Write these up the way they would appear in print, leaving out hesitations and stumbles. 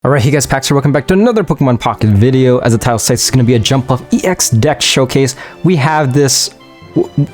Alright, hey guys, Pax here, welcome back to another Pokemon Pocket video. As the title says, it's going to be a Jumpluff EX deck showcase. We have this...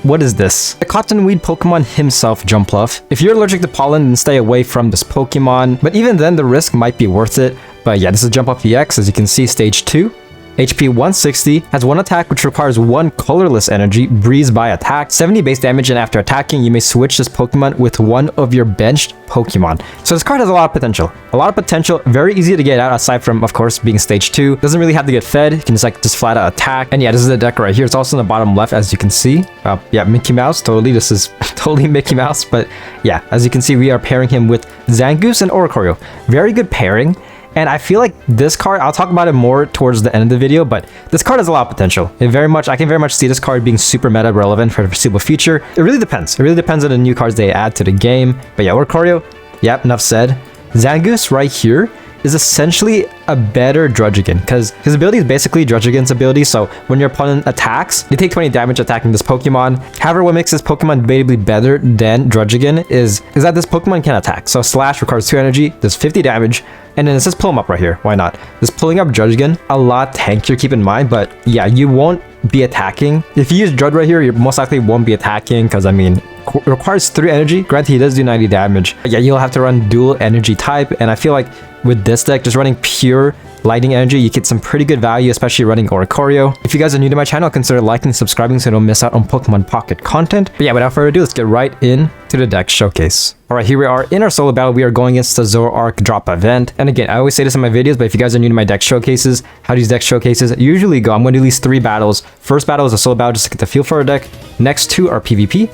what is this? The cottonweed Pokemon himself, Jumpluff. If you're allergic to pollen, then stay away from this Pokemon. But even then, the risk might be worth it. But yeah, this is Jumpluff EX, as you can see, Stage 2. HP 160, has one attack which requires one colorless energy, breeze by attack, 70 base damage, and after attacking, you may switch this Pokemon with one of your benched Pokemon. So this card has a lot of potential. Very easy to get out, aside from, of course, being Stage 2. Doesn't really have to get fed, you can just flat out attack. And yeah, this is the deck right here. It's also in the bottom left, as you can see. Yeah, Mickey Mouse, totally. This is totally Mickey Mouse, but yeah, as you can see, we are pairing him with Zangoose and Oricorio. Very good pairing. And I feel like this card, I'll talk about it more towards the end of the video, but this card has a lot of potential. I can very much see this card being super meta relevant for the foreseeable future. It really depends. It really depends on the new cards they add to the game. But yeah, Lucario, yep, enough said. Zangoose right here is essentially a better Druddigon, because his ability is basically Druddigon's ability. So when your opponent attacks, you take 20 damage attacking this Pokemon. However, what makes this Pokemon debatably better than Druddigon is that this Pokemon can attack. So Slash requires 2 energy, does 50 damage, and then it says pull him up right here. Why not? This pulling up Druddigon, a lot tankier, keep in mind, but yeah, you won't be attacking. If you use Drud right here, you most likely won't be attacking, because I mean, it requires 3 energy. Granted, he does do 90 damage. But yeah, you'll have to run dual energy type, and I feel like with this deck, just running pure lightning energy, you get some pretty good value, especially running Oricorio. If you guys are new to my channel, consider liking and subscribing so you don't miss out on Pokemon Pocket content. But yeah, without further ado, let's get right into the deck showcase. Alright, here we are in our solo battle. We are going against the Zoroark drop event. And again, I always say this in my videos, but if you guys are new to my deck showcases, how these deck showcases usually go, I'm going to do at least 3 battles. First battle is a solo battle just to get the feel for our deck. Next 2 are PvP.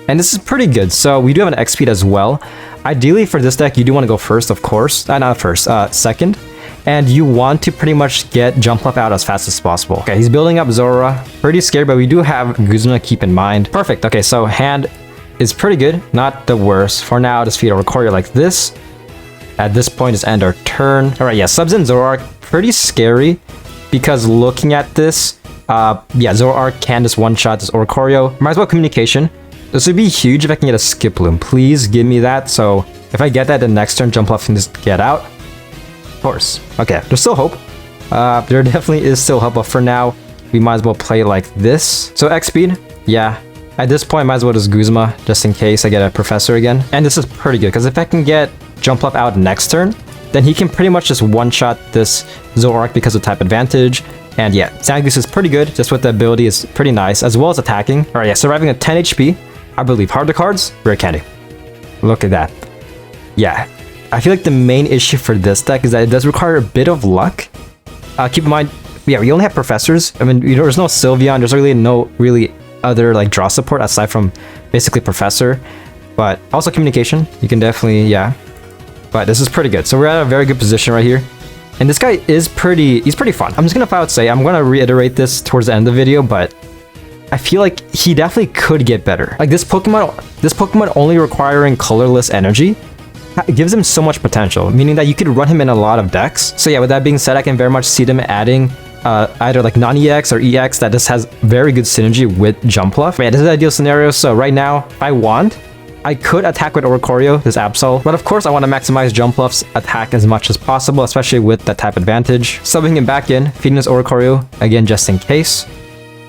And this is pretty good. So we do have an X speed as well. Ideally for this deck, you do want to go first, of course. Not first, second. And you want to pretty much get Jumpluff out as fast as possible. Okay, he's building up Zora. Pretty scary, but we do have Guzma to keep in mind. Perfect. Okay, so hand is pretty good. Not the worst. For now, just feed a Lucario like this. At this point, just end our turn. All right, yeah, subs in Zoroark. Pretty scary, because looking at this, yeah, Zoroark can just one-shot this Oricorio. Might as well communication. This would be huge if I can get a Skiploom. Please give me that. So if I get that, the next turn Jumpluff can just get out. Of course. Okay, there's still hope. There definitely is still hope, but for now, we might as well play like this. So X speed, yeah. At this point, I might as well just Guzma, just in case I get a Professor again. And this is pretty good, because if I can get Jumpluff out next turn, then he can pretty much just one-shot this Zoroark because of type advantage. And yeah, Zangoose is pretty good, just with the ability is pretty nice, as well as attacking. Alright, yeah, surviving at 10 HP. I believe hard to cards, rare candy. Look at that. Yeah, I feel like the main issue for this deck is that it does require a bit of luck. Keep in mind, yeah, we only have Professors. I mean, there's no Sylveon, there's no other like draw support aside from basically Professor. But also communication, you can definitely, yeah. But this is pretty good. So we're at a very good position right here. And this guy is he's pretty fun. I'm just gonna flat out say, I'm gonna reiterate this towards the end of the video, but I feel like he definitely could get better. Like this Pokemon only requiring colorless energy, it gives him so much potential, meaning that you could run him in a lot of decks. So yeah, with that being said, I can very much see them adding either like non-EX or EX that just has very good synergy with Jumpluff. But yeah, this is the ideal scenario. So right now, if I want, I could attack with Oricorio, this Absol, but of course I want to maximize Jumpluff's attack as much as possible, especially with that type advantage. Subbing him back in, feeding this Oricorio, again just in case.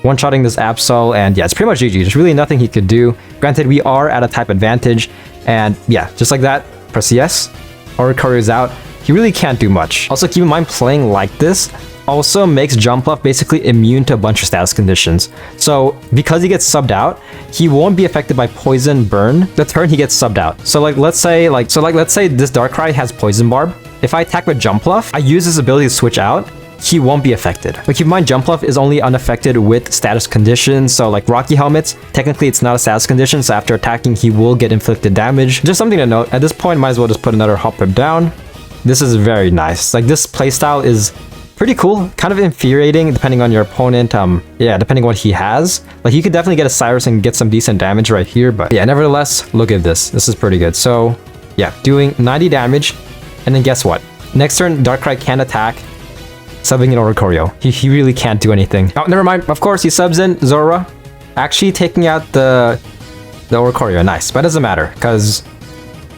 One-shotting this Absol, and yeah, it's pretty much GG. There's really nothing he could do. Granted, we are at a type advantage, and yeah, just like that, press yes, Oricorio's out. He really can't do much. Also, keep in mind, playing like this also makes Jumpluff basically immune to a bunch of status conditions. So because he gets subbed out, he won't be affected by poison burn the turn he gets subbed out. So let's say this Darkrai has poison barb. If I attack with Jumpluff, I use his ability to switch out, he won't be affected. But keep in mind, Jumpluff is only unaffected with status conditions. So like Rocky Helmets, technically it's not a status condition, so after attacking he will get inflicted damage. Just something to note, at this point might as well just put another Hop Whip down. This is very nice. Like this playstyle is pretty cool, kind of infuriating depending on your opponent. Yeah, depending on what he has. Like you could definitely get a Cyrus and get some decent damage right here, but yeah, nevertheless, look at this. This is pretty good. So yeah, doing 90 damage, and then guess what? Next turn, Darkrai can attack, subbing in Oricorio. He really can't do anything. Oh, never mind. Of course, he subs in Zora, actually taking out the Oricorio. Nice, but it doesn't matter, because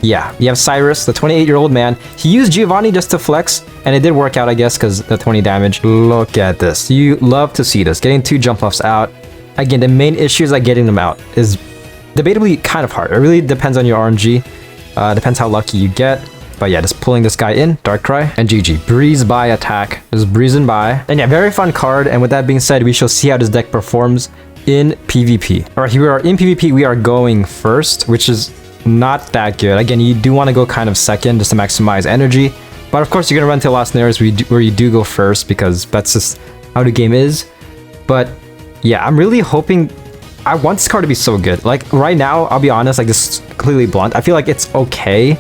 Yeah, you have Cyrus, the 28-year-old man. He used Giovanni just to flex, and it did work out, I guess, because the 20 damage. Look at this. You love to see this. Getting 2 Jumpluffs out. Again, the main issue is like getting them out is debatably kind of hard. It really depends on your RNG. Depends how lucky you get. But yeah, just pulling this guy in, Darkrai, and GG. Breeze by attack. Just breezing by. And yeah, very fun card. And with that being said, we shall see how this deck performs in PvP. All right, here we are in PvP. We are going first, which is not that good. Again, you do want to go kind of second just to maximize energy. But of course, you're going to run into a lot of scenarios where you do go first because that's just how the game is. But yeah, I'm really hoping... I want this card to be so good. Like, right now, I'll be honest, like, this is completely blunt. I feel like it's okay,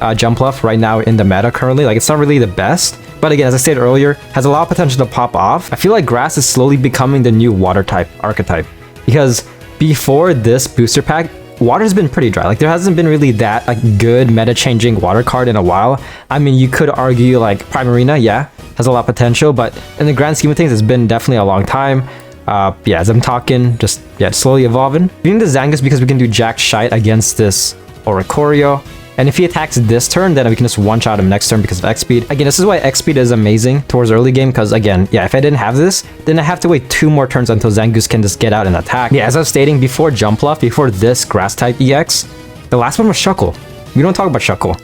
Jumpluff, right now in the meta currently. Like, it's not really the best. But again, as I said earlier, has a lot of potential to pop off. I feel like Grass is slowly becoming the new water type archetype. Because before this booster pack, water's been pretty dry. Like, there hasn't been really that like good meta-changing water card in a while. I mean, you could argue like Primarina, yeah, has a lot of potential, but in the grand scheme of things, it's been definitely a long time. Yeah, as I'm talking, just yeah, slowly evolving. Using the Zangoose because we can do jack shite against this Oricorio. And if he attacks this turn, then we can just one-shot him next turn because of X-Speed. Again, this is why X-Speed is amazing towards early game, because again, yeah, if I didn't have this, then I have to wait 2 more turns until Zangoose can just get out and attack. Yeah, as I was stating, before Jumpluff, before this Grass-type EX, the last one was Shuckle. We don't talk about Shuckle.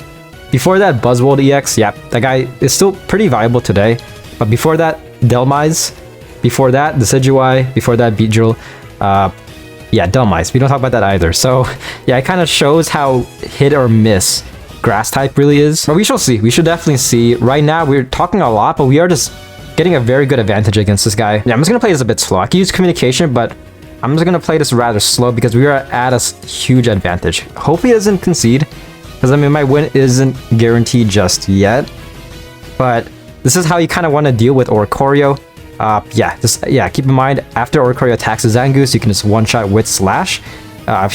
Before that, Buzzwold EX, yeah, that guy is still pretty viable today. But before that, Delmise. Before that, Decidueye. Before that, Beedrill. Yeah, Delmise. We don't talk about that either. So, yeah, it kind of shows how hit or miss Grass type really is. But we shall see. We should definitely see. Right now, we're talking a lot, but we are just getting a very good advantage against this guy. Yeah, I'm just going to play this a bit slow. I can use communication, but I'm just going to play this rather slow because we are at a huge advantage. Hopefully it doesn't concede, because I mean, my win isn't guaranteed just yet. But this is how you kind of want to deal with Oricorio. Yeah, keep in mind, after Oricorio attacks the Zangoose, you can just one-shot with Slash.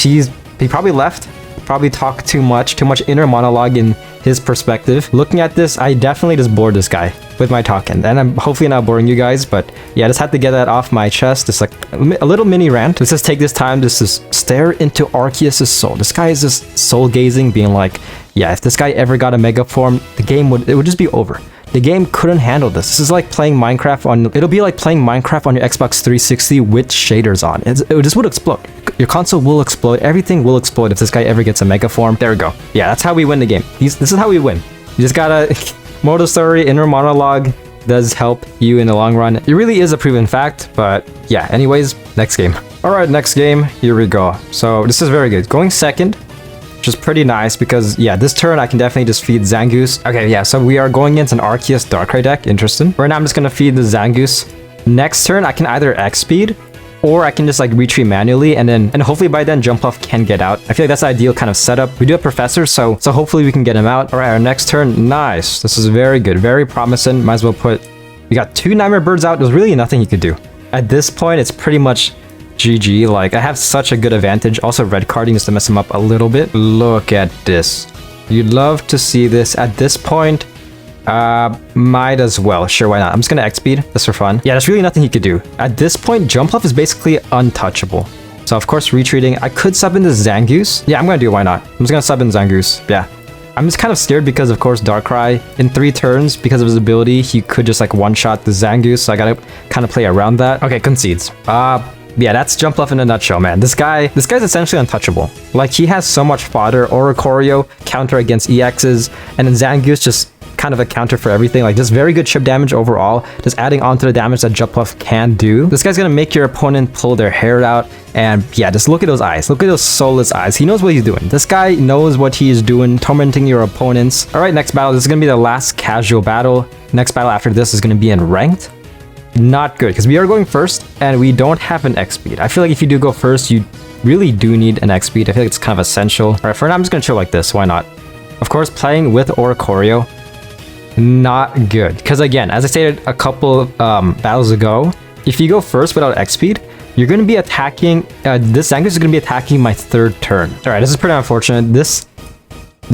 He probably left, probably talked too much inner monologue in his perspective. Looking at this, I definitely just bored this guy with my talking, and I'm hopefully not boring you guys, but yeah, I just had to get that off my chest. Just like a little mini rant. Let's just take this time to just stare into Arceus' soul. This guy is just soul-gazing, being like, yeah, if this guy ever got a Mega Form, it would just be over. The game couldn't handle this. This is like playing Minecraft on... It'll be like playing Minecraft on your Xbox 360 with shaders on. It just would explode. Your console will explode. Everything will explode if this guy ever gets a Mega Form. There we go. Yeah, that's how we win the game. This is how we win. You just gotta... Moral story, inner monologue does help you in the long run. It really is a proven fact, but yeah, anyways, next game. Alright, next game. Here we go. So this is very good. Going second, which is pretty nice because, yeah, this turn I can definitely just feed Zangoose. Okay, yeah, so we are going against an Arceus Darkrai deck. Interesting. Right now I'm just gonna feed the Zangoose. Next turn I can either X-Speed or I can just like retreat manually, and hopefully by then Jumpluff can get out. I feel like that's the ideal kind of setup. We do have Professor, so hopefully we can get him out. All right, our next turn, nice. This is very good, very promising. Might as well put, we got 2 Nightmare Birds out. There's really nothing he could do. At this point, it's pretty much GG. Like, I have such a good advantage. Also red carding just to mess him up a little bit. Look at this. You'd love to see this. At this point, might as well. Sure, why not? I'm just gonna X-Speed, just for fun. Yeah, there's really nothing he could do. At this point, Jumpluff is basically untouchable. So, of course, retreating. I could sub in the Zangoose. Yeah, I'm gonna do it, why not? I'm just gonna sub in Zangoose. Yeah. I'm just kind of scared because, of course, Darkrai, in 3 turns, because of his ability, he could just, like, one-shot the Zangoose, so I gotta kind of play around that. Okay, concedes. Yeah, that's Jumpluff in a nutshell, man. This guy's essentially untouchable. Like, he has so much fodder. Oricorio, counter against EXs, and then Zangoose just kind of a counter for everything. Like, just very good chip damage overall, just adding on to the damage that Jumpluff can do. This guy's gonna make your opponent pull their hair out, and yeah, just look at those eyes. Look at those soulless eyes. He knows what he's doing. This guy knows what he is doing, tormenting your opponents. All right, next battle. This is gonna be the last casual battle. Next battle after this is gonna be in ranked. Not good, because we are going first, and we don't have an X-Speed. I feel like if you do go first, you really do need an X-Speed. I feel like it's kind of essential. All right, for now, I'm just gonna chill like this. Why not? Of course, playing with Oricorio, not good. Because again, as I stated a couple battles ago, if you go first without X-Speed, you're going to be attacking, this Zangoose is going to be attacking my 3rd turn. All right, this is pretty unfortunate. This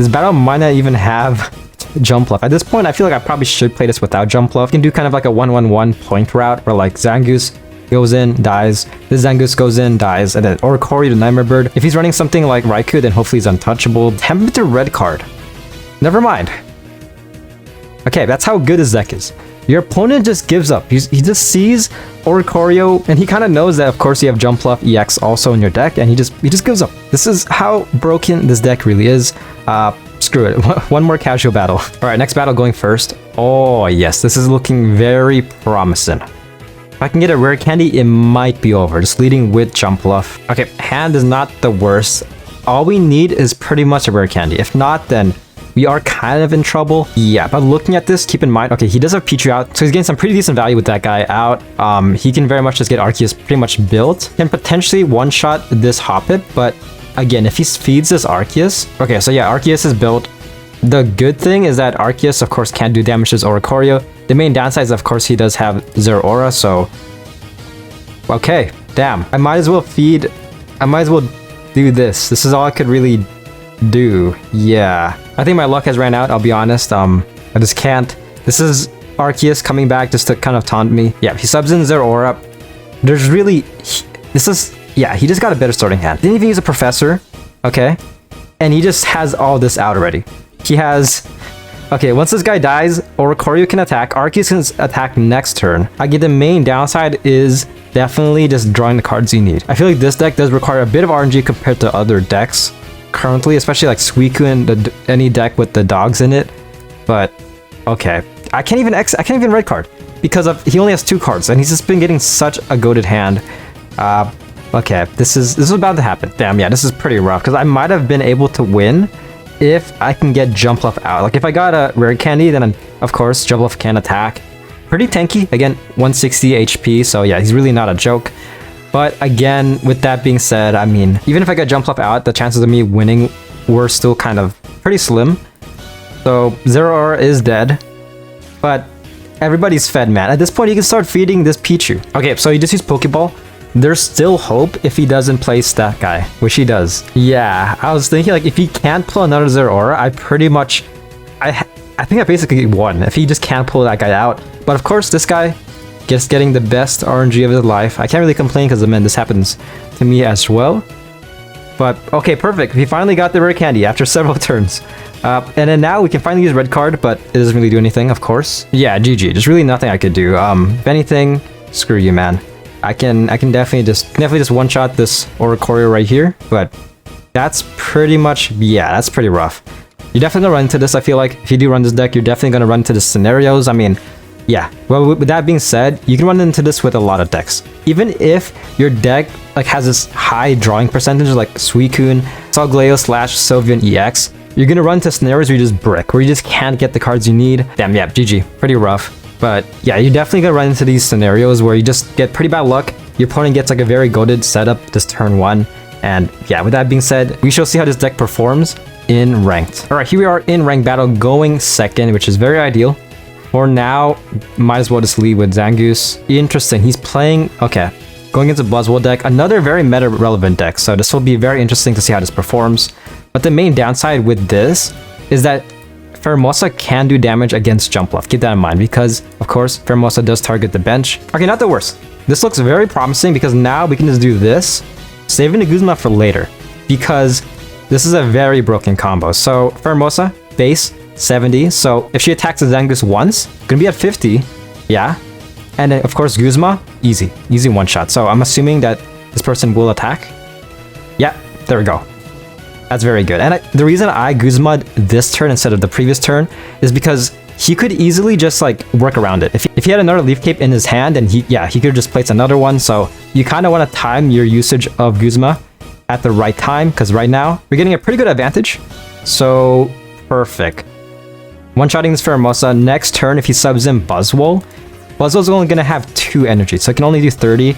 battle might not even have Jumpluff. At this point, I feel like I probably should play this without Jumpluff. You can do kind of like a 1-1-1 point route where like Zangoose goes in, dies. This Zangoose goes in, dies. And then Oricorio to Nightmare Bird. If he's running something like Raikou, then hopefully he's untouchable. Temperature red card. Never mind. Okay, that's how good his deck is. Your opponent just gives up. He just sees Oricorio, and he kind of knows that, of course, you have Jumpluff EX also in your deck, and he just gives up. This is how broken this deck really is. Screw it. One more casual battle. All right, next battle going first. Oh, yes, this is looking very promising. If I can get a rare candy, it might be over. Just leading with Jumpluff. Okay, hand is not the worst. All we need is pretty much a rare candy. If not, then we are kind of in trouble. Yeah, but looking at this, keep in mind, okay, he does have Pichu out, so he's getting some pretty decent value with that guy out. He can very much just get Arceus pretty much built. Can potentially one-shot this Hoppip, but again, if he feeds this Arceus... Okay, so yeah, Arceus is built. The good thing is that Arceus, of course, can't do damage to his Oricorio. The main downside is, of course, he does have Zero Aura, so... Okay, damn. I might as well feed... I might as well do this. This is all I could really do. Yeah. I think my luck has ran out, I'll be honest. I just can't. This is Arceus coming back just to kind of taunt me. Yeah, he subs in Zero Aura. There's really... This is... Yeah, he just got a better starting hand. Didn't even use a Professor. Okay. And he just has all this out already. He has... Okay, once this guy dies, Oricorio can attack. Arceus can attack next turn. I get the main downside is definitely just drawing the cards you need. I feel like this deck does require a bit of RNG compared to other decks currently, especially like Suicune and any deck with the dogs in it. But okay, I can't even red card because he only has 2 cards and he's just been getting such a goated hand. Okay, this is about to happen. Damn, yeah, this is pretty rough because I might have been able to win if I can get Jumpluff out. Like if I got a rare candy, then of course Jumpluff can attack. Pretty tanky, again, 160 HP, so yeah, he's really not a joke. But again, with that being said, I mean, even if I got Jumpluff out, the chances of me winning were still kind of pretty slim. So Zero Aura is dead, but everybody's fed, man. At this point, you can start feeding this Pichu. Okay, so you just use Pokeball. There's still hope if he doesn't place that guy, which he does. Yeah, I was thinking like if he can't pull another Zero Aura, I pretty much, I think I basically won if he just can't pull that guy out. But of course, this guy just getting the best RNG of his life. I can't really complain because, man, this happens to me as well. But, okay, perfect. We finally got the rare candy after several turns. And then now we can finally use red card, but it doesn't really do anything, of course. Yeah, GG. There's really nothing I could do. If anything, screw you, man. I can definitely just one-shot this Oricorio right here, but that's pretty much, yeah, that's pretty rough. You're definitely gonna run into this, I feel like. If you do run this deck, you're definitely gonna run into the scenarios. I mean, yeah, well, with that being said, you can run into this with a lot of decks. Even if your deck like has this high drawing percentage like Suicune, Solgaleo / Sylveon EX, you're gonna run into scenarios where you just brick, where you just can't get the cards you need. Damn, yeah, GG. Pretty rough. But yeah, you're definitely gonna run into these scenarios where you just get pretty bad luck. Your opponent gets like a very goated setup this turn 1. And yeah, with that being said, we shall see how this deck performs in ranked. Alright, here we are in ranked battle going second, which is very ideal. For now, might as well just lead with Zangoose. Interesting, he's playing... Okay, going into Buzzwole deck, another very meta-relevant deck, so this will be very interesting to see how this performs. But the main downside with this is that Pheromosa can do damage against Jumpluff. Keep that in mind, because, of course, Pheromosa does target the bench. Okay, not the worst. This looks very promising, because now we can just do this, saving the Guzma for later, because this is a very broken combo. So, Pheromosa, base, 70, so if she attacks the Zangoose once, gonna be at 50, yeah. And then, of course, Guzma, easy one-shot. So I'm assuming that this person will attack. Yeah, there we go. That's very good. And the reason I Guzma'd this turn instead of the previous turn is because he could easily just like work around it. If he had another Leaf Cape in his hand, and he could just place another one. So you kind of want to time your usage of Guzma at the right time, because right now we're getting a pretty good advantage. So perfect. One-shotting this Pheromosa. Next turn, if he subs in Buzzwole, Buzzwole's only going to have 2 energy, so it can only do 30.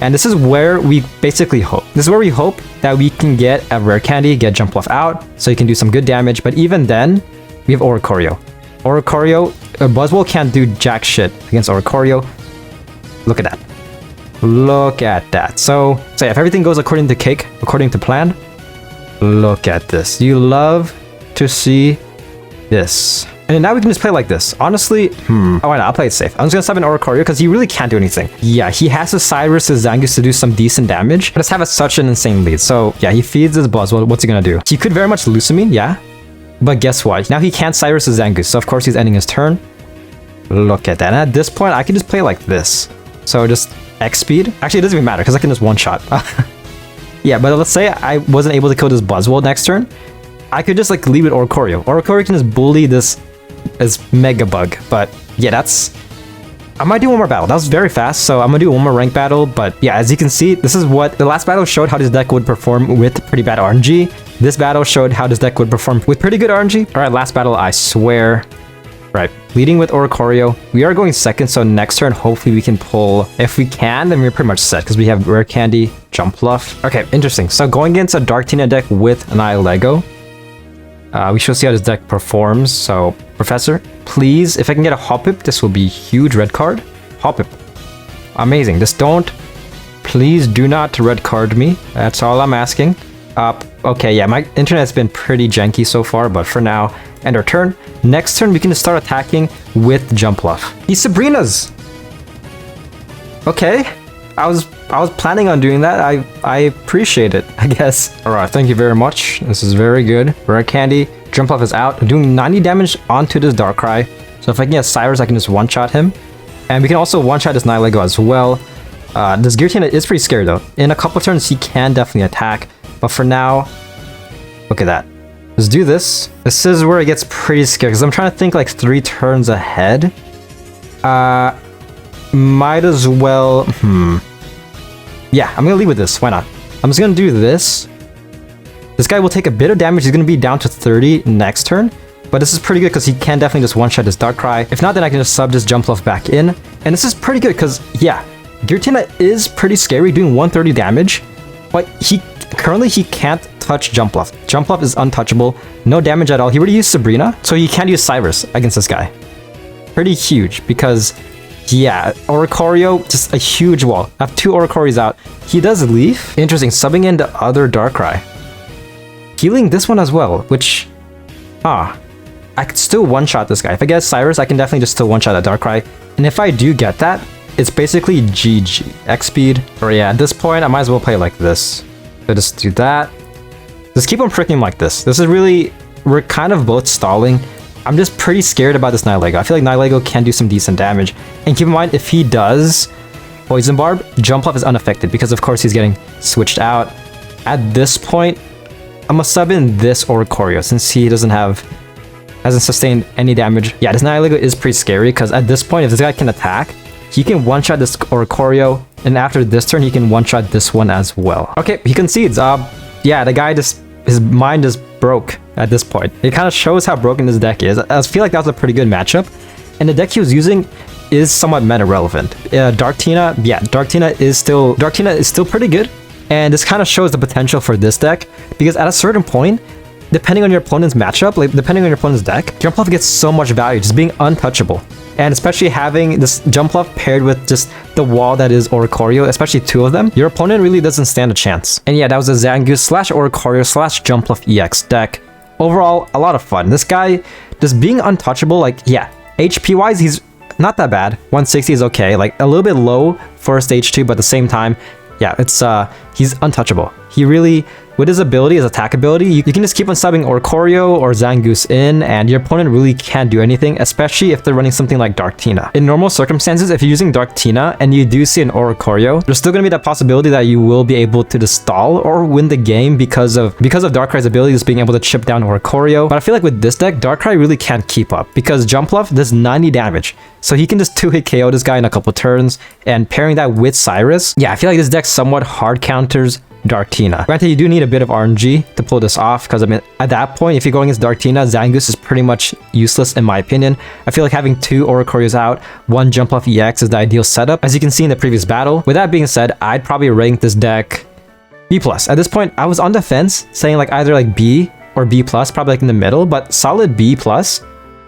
And this is where we basically hope. This is where we hope that we can get a rare candy, get Jumpluff out, so he can do some good damage. But even then, we have Oricorio. Buzzwole can't do jack shit against Oricorio. Look at that. Look at that. So yeah, if everything goes according to cake, according to plan, look at this. You love to see this. And then now we can just play like this. Honestly, oh, why not? I'll play it safe. I'm just gonna sub in Lucario because he really can't do anything. Yeah, he has to Cyrus his Zangoose to do some decent damage, but just have such an insane lead. So yeah, he feeds his Buzzwole. What's he gonna do? He could very much Lucamine, yeah. But guess what? Now he can't Cyrus his Zangoose, so of course he's ending his turn. Look at that. And at this point, I can just play like this. So just X speed. Actually, it doesn't even matter because I can just one-shot. Yeah, but let's say I wasn't able to kill this Buzzwole next turn. I could just like leave with Lucario. Lucario can just bully this Mega Bug. But yeah, that's... I might do one more battle. That was very fast, so I'm gonna do one more rank battle. But yeah, as you can see, this is what the last battle showed how this deck would perform with pretty bad RNG. This battle showed how this deck would perform with pretty good RNG. All right, last battle, I swear. Right, leading with Lucario. We are going second, so next turn, hopefully we can pull. If we can, then we're pretty much set because we have Rare Candy, Jumpluff. Okay, interesting. So going against a Darktina deck with an Lego. We shall see how this deck performs. So, Professor, please, if I can get a Hoppip, this will be huge red card. Hoppip. Amazing. Just don't, please do not red card me. That's all I'm asking. Okay, yeah, my internet's been pretty janky so far, but for now, end our turn. Next turn, we can just start attacking with Jumpluff. He's Sabrina's. Okay, I was planning on doing that. I appreciate it, I guess. All right, thank you very much. This is very good. Rare Candy. Jumpluff is out, doing 90 damage onto this Darkrai. So if I can get Cyrus, I can just one-shot him. And we can also one-shot this Nihilego as well. This Giratina is pretty scary though. In a couple turns, he can definitely attack. But for now, look at that. Let's do this. This is where it gets pretty scary because I'm trying to think like 3 turns ahead. Might as well... Yeah, I'm gonna leave with this. Why not? I'm just gonna do this. This guy will take a bit of damage. He's gonna be down to 30 next turn. But this is pretty good because he can definitely just one-shot this Darkrai. If not, then I can just sub this Jumpluff back in. And this is pretty good because, yeah, Giratina is pretty scary, doing 130 damage. But currently he can't touch Jumpluff. Jumpluff is untouchable. No damage at all. He already used Sabrina, so he can't use Cyrus against this guy. Pretty huge because... yeah, Lucario, just a huge wall. I have 2 Oricorios out. He does Leaf. Interesting, subbing in the other Darkrai. Healing this one as well, which... I could still one-shot this guy. If I get Cyrus, I can definitely just still one-shot that Darkrai. And if I do get that, it's basically GG. X-Speed. Or yeah, at this point, I might as well play like this. So just do that. Just keep on pricking him like this. This is really... we're kind of both stalling. I'm just pretty scared about this Nihilego. I feel like Nihilego can do some decent damage. And keep in mind, if he does Poison Barb, Jumpluff is unaffected because of course he's getting switched out. At this point, I'm gonna sub in this Lucario since he hasn't sustained any damage. Yeah, this Nihilego is pretty scary because at this point, if this guy can attack, he can one-shot this Lucario, and after this turn, he can one-shot this one as well. Okay, he concedes. Yeah, the guy just... his mind is broke at this point. It kind of shows how broken this deck is. I feel like that was a pretty good matchup. And the deck he was using is somewhat meta relevant. Darktina, yeah, Darktina is still pretty good. And this kind of shows the potential for this deck. Because at a certain point, depending on your opponent's matchup, like depending on your opponent's deck, Jumpluff gets so much value just being untouchable. And especially having this Jumpluff paired with just the wall that is Lucario, especially 2 of them, your opponent really doesn't stand a chance. And yeah, that was a Zangoose / Lucario / Jumpluff EX deck. Overall, a lot of fun. This guy, just being untouchable, like, yeah, HP-wise, he's not that bad. 160 is okay, like a little bit low for stage 2, but at the same time, yeah, it's he's untouchable. He really, with his ability, his attack ability, you can just keep on subbing Lucario or Zangoose in, and your opponent really can't do anything, especially if they're running something like Darktina. In normal circumstances, if you're using Darktina and you do see an Lucario, there's still going to be that possibility that you will be able to just stall or win the game because of Darkrai's ability just being able to chip down Lucario. But I feel like with this deck, Darkrai really can't keep up because Jumpluff does 90 damage. So he can just 2-hit KO this guy in a couple turns, and pairing that with Cyrus, yeah, I feel like this deck somewhat hard counters Darktina. Granted, you do need a bit of RNG to pull this off because, I mean, at that point, if you're going against Darktina, Zangoose is pretty much useless in my opinion. I feel like having 2 Lucarios out, 1 Jumpluff EX is the ideal setup, as you can see in the previous battle. With that being said, I'd probably rank this deck B+. At this point, I was on the fence, saying like either like B or B+, probably like in the middle, but solid B+,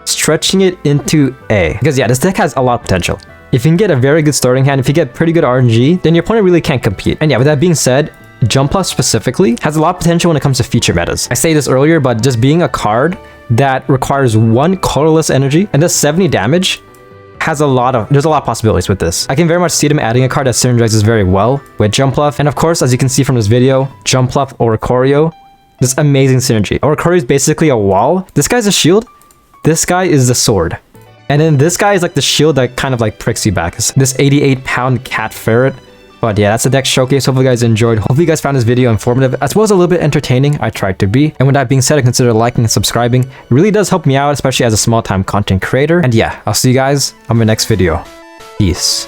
stretching it into A. Because yeah, this deck has a lot of potential. If you can get a very good starting hand, if you get pretty good RNG, then your opponent really can't compete. And yeah, with that being said, Jumpluff specifically has a lot of potential when it comes to feature metas. I say this earlier, but just being a card that requires 1 colorless energy and does 70 damage, there's a lot of possibilities with this. I can very much see them adding a card that synergizes very well with Jumpluff, and of course, as you can see from this video, Jumpluff or Lucario, this amazing synergy. Lucario is basically a wall. This guy's a shield. This guy is the sword. And then this guy is like the shield that kind of like pricks you back. It's this 88-pound cat ferret. But yeah, that's the deck showcase. Hopefully you guys enjoyed. Hopefully you guys found this video informative as well as a little bit entertaining. I tried to be. And with that being said, consider liking and subscribing. It really does help me out, especially as a small-time content creator. And yeah, I'll see you guys on my next video. Peace.